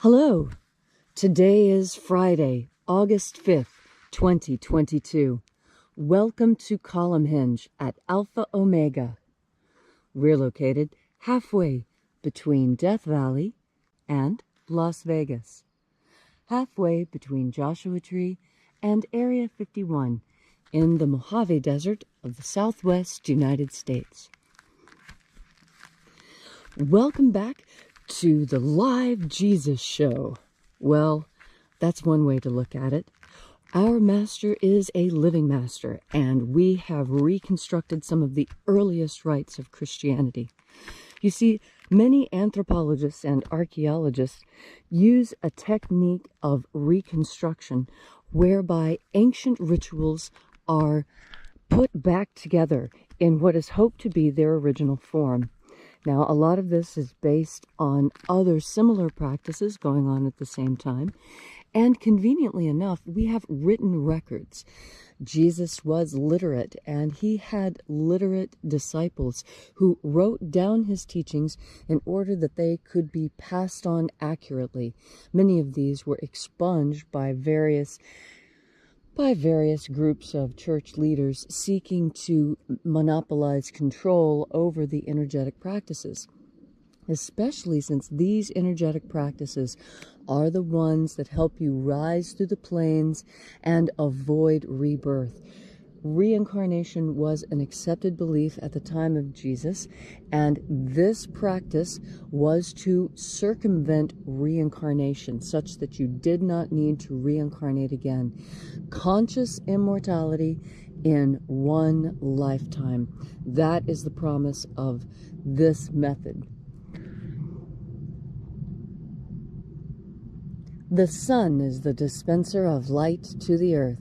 Hello, today is Friday, August 5th, 2022. Welcome to Columnhenge at Alpha Ωmega. We're located halfway between Death Valley and Las Vegas, halfway between Joshua Tree and Area 51 in the Mojave Desert of the Southwest United States. Welcome back to the live Jesus show. Well, that's one way to look at it. Our master is a living master, and we have reconstructed some of the earliest rites of Christianity. You see, many anthropologists and archaeologists use a technique of reconstruction whereby ancient rituals are put back together in what is hoped to be their original form. Now, a lot of this is based on other similar practices going on at the same time. And conveniently enough, we have written records. Jesus was literate, and he had literate disciples who wrote down his teachings in order that they could be passed on accurately. Many of these were expunged by various groups of church leaders seeking to monopolize control over the energetic practices, especially since these energetic practices are the ones that help you rise through the planes and avoid rebirth. Reincarnation was an accepted belief at the time of Jesus, and this practice was to circumvent reincarnation such that you did not need to reincarnate again. Conscious immortality in one lifetime. That is the promise of this method. The sun is the dispenser of light to the earth.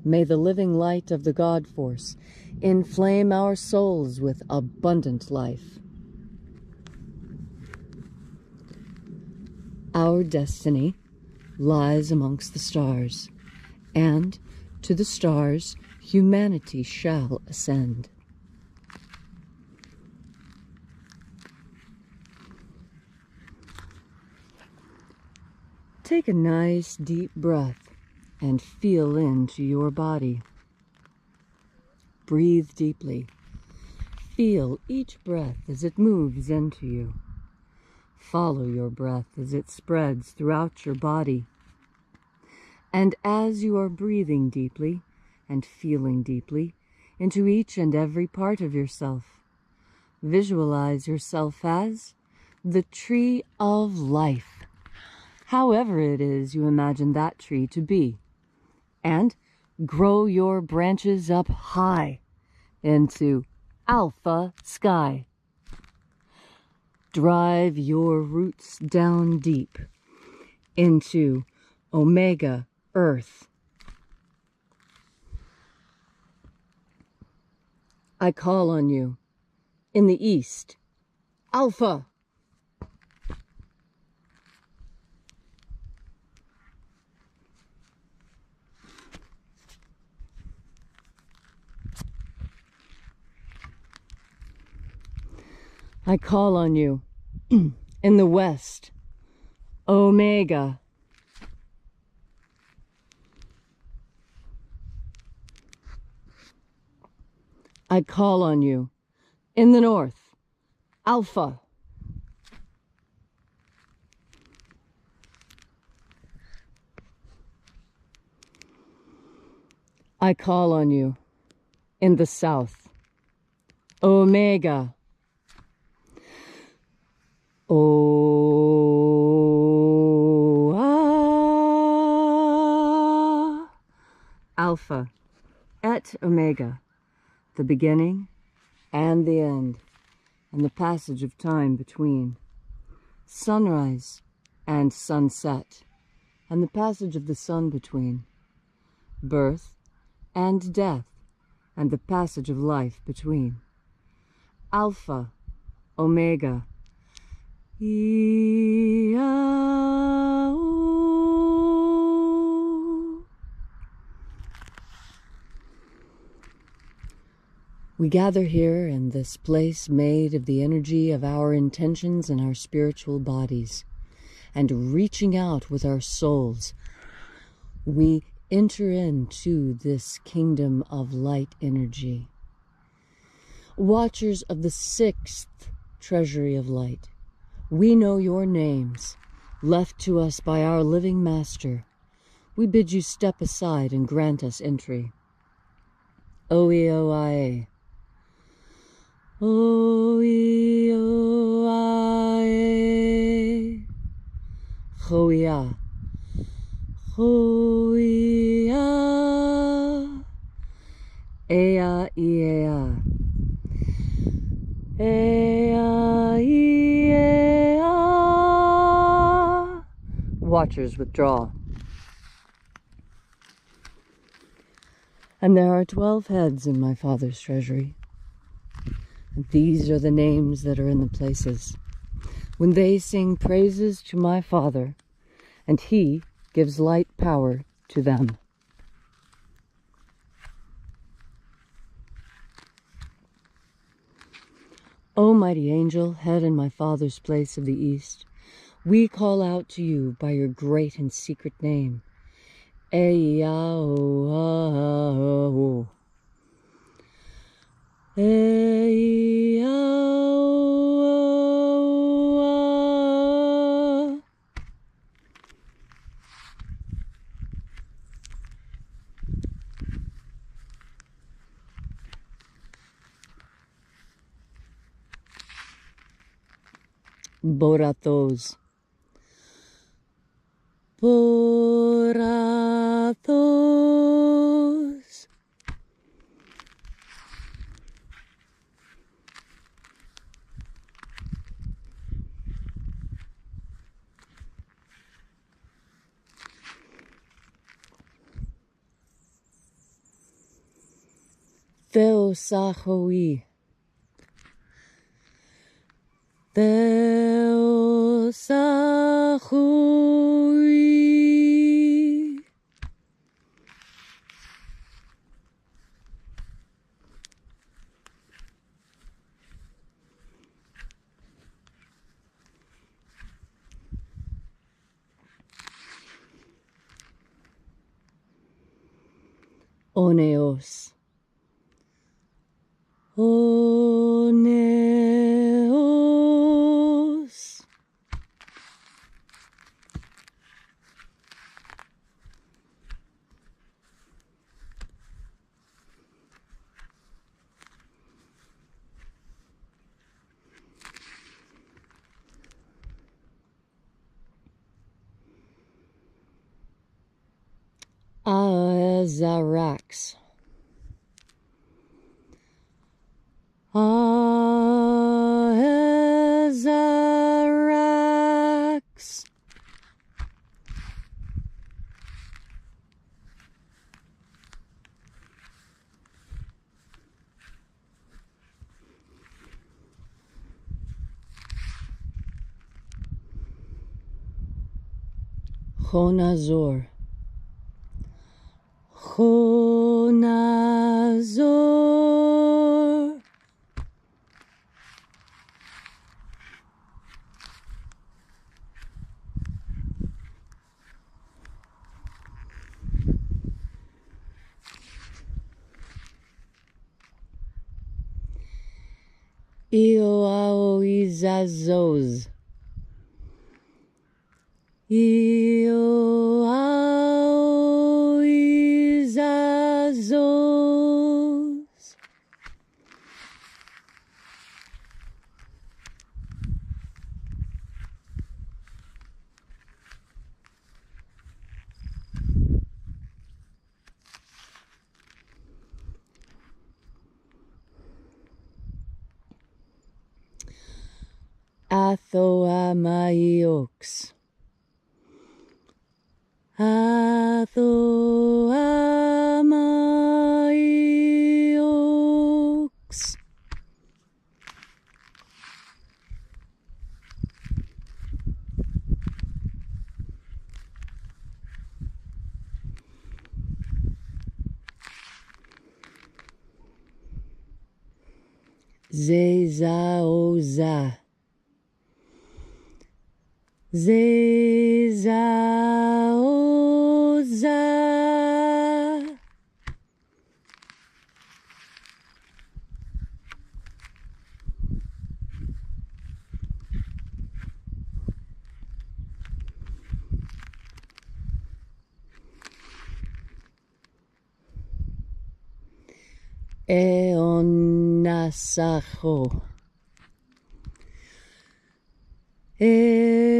May the living light of the God Force inflame our souls with abundant life. Our destiny lies amongst the stars, and to the stars humanity shall ascend. Take a nice deep breath and feel into your body. Breathe deeply. Feel each breath as it moves into you. Follow your breath as it spreads throughout your body. And as you are breathing deeply and feeling deeply into each and every part of yourself, visualize yourself as the tree of life, however it is you imagine that tree to be. And grow your branches up high into alpha sky. Drive your roots down deep into omega earth. I call on you in the east, alpha. I call on you in the west, Omega. I call on you in the north, Alpha. I call on you in the south, Omega. Alpha et Omega, the beginning and the end, and the passage of time between. Sunrise and sunset, and the passage of the sun between. Birth and death, and the passage of life between. Alpha, Omega. We gather here in this place made of the energy of our intentions and our spiritual bodies, and reaching out with our souls, we enter into this kingdom of light energy. Watchers of the 6th Treasury of Light, we know your names, left to us by our living Master. We bid you step aside and grant us entry. Oe-o-i-a. Oe-o-i-a. Ho-ia. Ho-ia. Ea-ia. Ea-ia. Watchers withdraw. And there are 12 heads in my Father's treasury. And these are the names that are in the places. When they sing praises to my Father, and he gives light power to them. O mighty angel, head in my Father's place of the East, we call out to you by your great and secret name. Ea-o-a-o. Ea-o-a. Borathos. Borathos. Theosahoi. Theosahoi. Oneos. Oneos. Azarax. Azarax. Honazor. Honazor. Ioaoizazos. Ioaoizazos. Athoamaiox. Athoamaiox. Zezaoza. Zezaoza. Eonasacho. Eonasacho.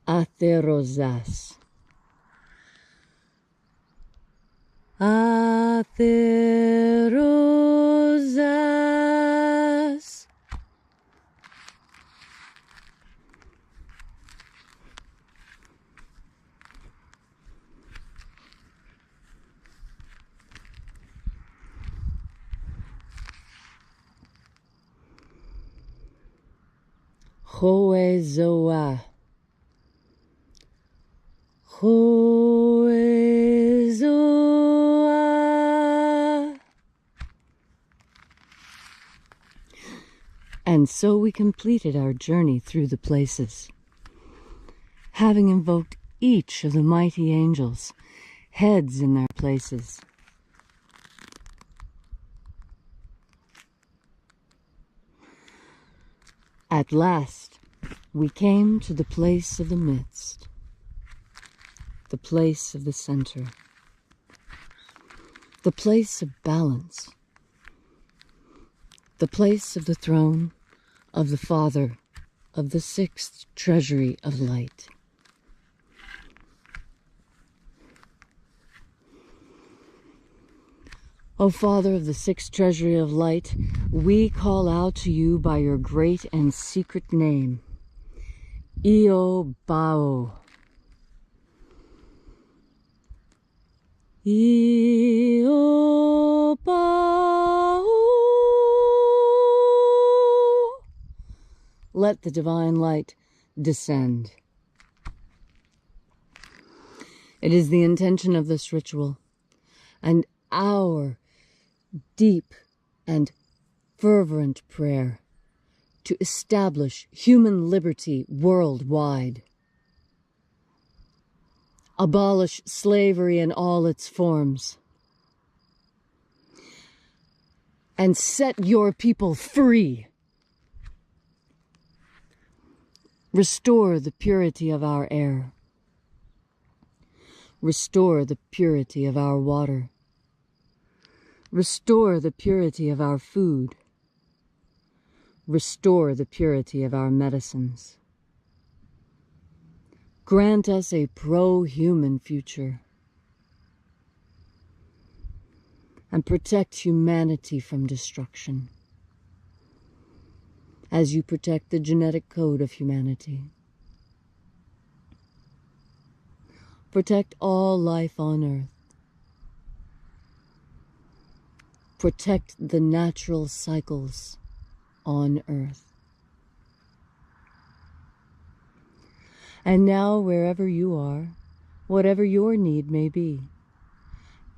Atherozas. Atherozas. Hoezoa. Hoezoa. And so we completed our journey through the places, having invoked each of the mighty angels, heads in their places. At last, we came to the place of the midst, the place of the center, the place of balance, the place of the throne of the Father of the sixth Treasury of Light. O Father of the sixth Treasury of Light, we call out to you by your great and secret name, Io Bao. Io Bao. Let the divine light descend. It is the intention of this ritual and our deep and fervent prayer to establish human liberty worldwide, abolish slavery in all its forms, and set your people free. Restore the purity of our air. Restore the purity of our water. Restore the purity of our food. Restore the purity of our medicines. Grant us a pro-human future. And protect humanity from destruction, as you protect the genetic code of humanity. Protect all life on earth. Protect the natural cycles on earth. And now, wherever you are, whatever your need may be,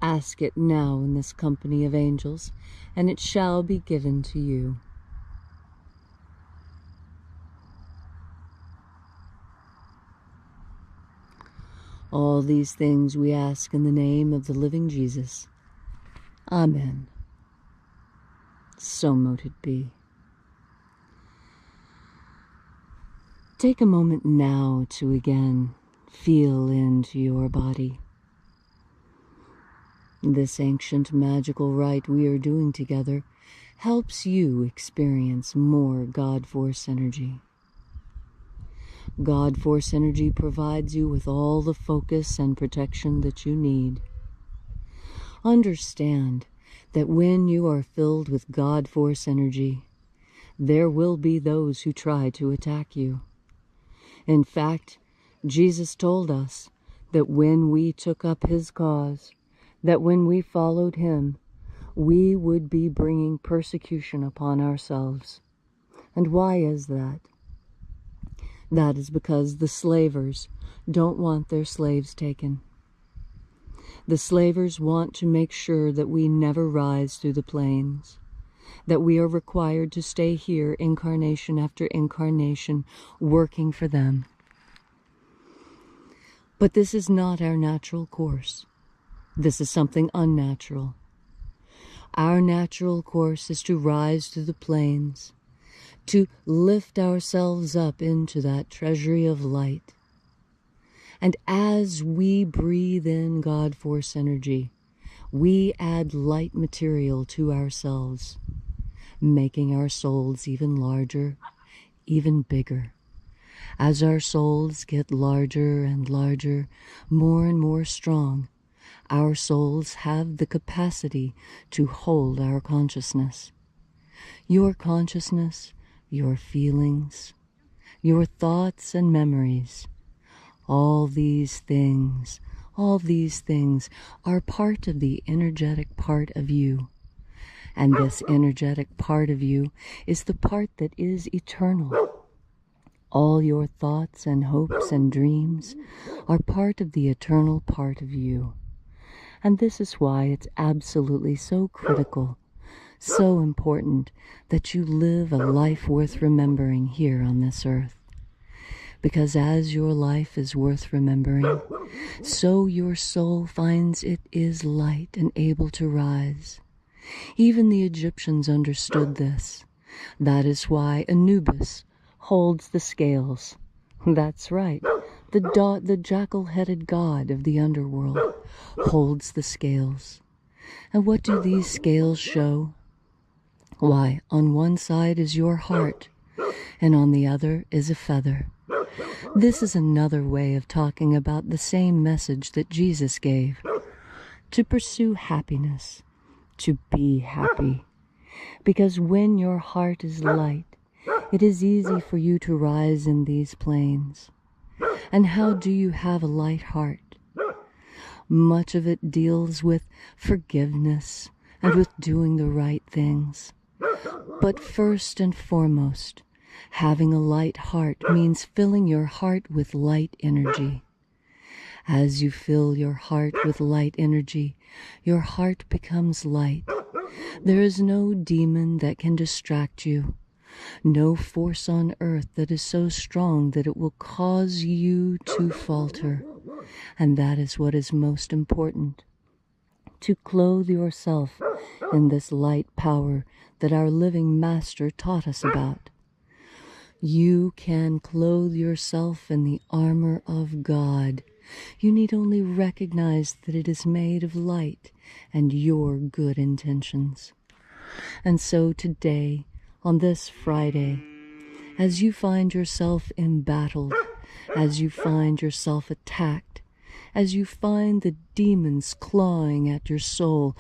ask it now in this company of angels, and it shall be given to you. All these things we ask in the name of the living Jesus. Amen. So mote it be. Take a moment now to again feel into your body. This ancient magical rite we are doing together helps you experience more God Force energy. God Force energy provides you with all the focus and protection that you need. Understand that when you are filled with God Force energy, there will be those who try to attack you. In fact, Jesus told us that when we took up his cause, that when we followed him, we would be bringing persecution upon ourselves. And why is that? That is because the slavers don't want their slaves taken. The slavers want to make sure that we never rise through the plains, that we are required to stay here incarnation after incarnation, working for them. But this is not our natural course. This is something unnatural. Our natural course is to rise through the plains, to lift ourselves up into that treasury of light. And as we breathe in God Force energy, we add light material to ourselves, making our souls even larger, even bigger. As our souls get larger and larger, more and more strong, our souls have the capacity to hold our consciousness. Your consciousness, your feelings, your thoughts and memories, all these things are part of the energetic part of you. And this energetic part of you is the part that is eternal. All your thoughts and hopes and dreams are part of the eternal part of you. And this is why it's absolutely so critical, so important that you live a life worth remembering here on this earth. Because as your life is worth remembering, so your soul finds it is light and able to rise. Even the Egyptians understood this. That is why Anubis holds the scales. That's right. The jackal-headed god of the underworld holds the scales. And what do these scales show? Why, on one side is your heart, and on the other is a feather. This is another way of talking about the same message that Jesus gave. To pursue happiness, to be happy. Because when your heart is light, it is easy for you to rise in these plains. And how do you have a light heart? Much of it deals with forgiveness and with doing the right things. But first and foremost, having a light heart means filling your heart with light energy. As you fill your heart with light energy, your heart becomes light. There is no demon that can distract you. No force on earth that is so strong that it will cause you to falter. And that is what is most important. To clothe yourself in this light power that our living Master taught us about. You can clothe yourself in the armor of God. You need only recognize that it is made of light and your good intentions. And so today, on this Friday, as you find yourself embattled, as you find yourself attacked, as you find the demons clawing at your soul,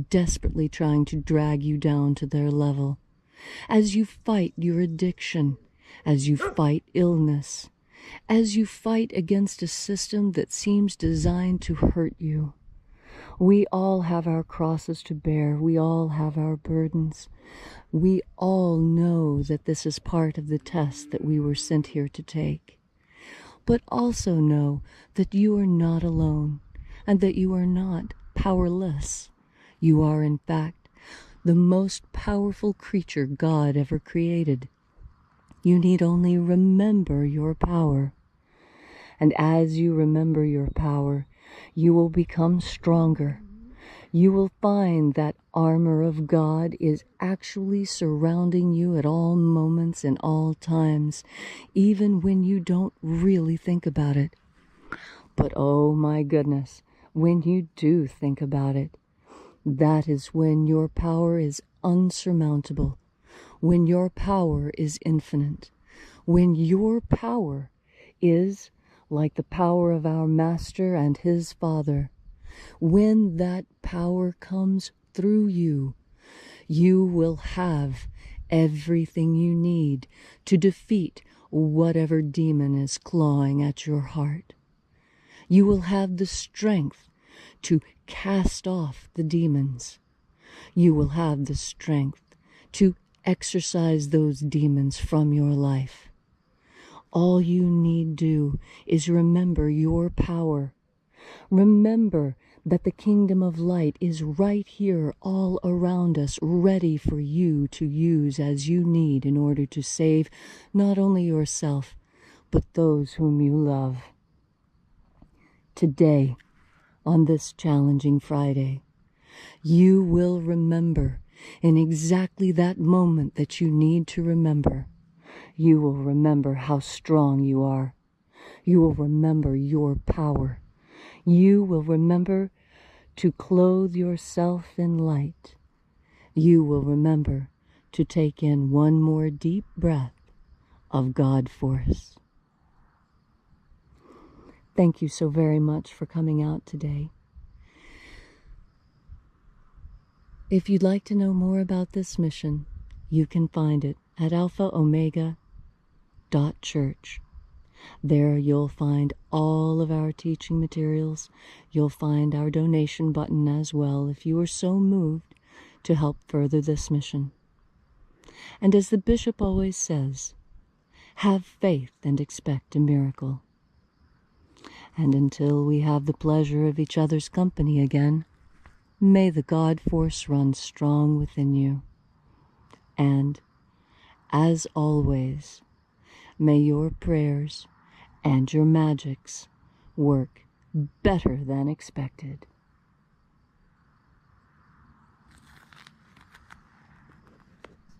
desperately trying to drag you down to their level, as you fight your addiction, as you fight illness, as you fight against a system that seems designed to hurt you. We all have our crosses to bear. We all have our burdens. We all know that this is part of the test that we were sent here to take. But also know that you are not alone and that you are not powerless. You are, in fact, the most powerful creature God ever created. You need only remember your power. And as you remember your power, you will become stronger. You will find that armor of God is actually surrounding you at all moments and all times, even when you don't really think about it. But oh my goodness, when you do think about it, that is when your power is unsurmountable, when your power is infinite, when your power is like the power of our Master and his Father. When that power comes through you, you will have everything you need to defeat whatever demon is clawing at your heart. You will have the strength to cast off the demons. You will have the strength to exorcise those demons from your life. All you need do is remember your power. Remember that the kingdom of light is right here all around us, ready for you to use as you need in order to save not only yourself, but those whom you love. Today, on this challenging Friday, you will remember in exactly that moment that you need to remember. You will remember how strong you are. You will remember your power. You will remember to clothe yourself in light. You will remember to take in one more deep breath of God force. Thank you so very much for coming out today. If you'd like to know more about this mission, you can find it at alphaomega.church. There you'll find all of our teaching materials. You'll find our donation button as well if you are so moved to help further this mission. And as the bishop always says, have faith and expect a miracle. And until we have the pleasure of each other's company again, may the God force run strong within you. And, as always, may your prayers and your magics work better than expected.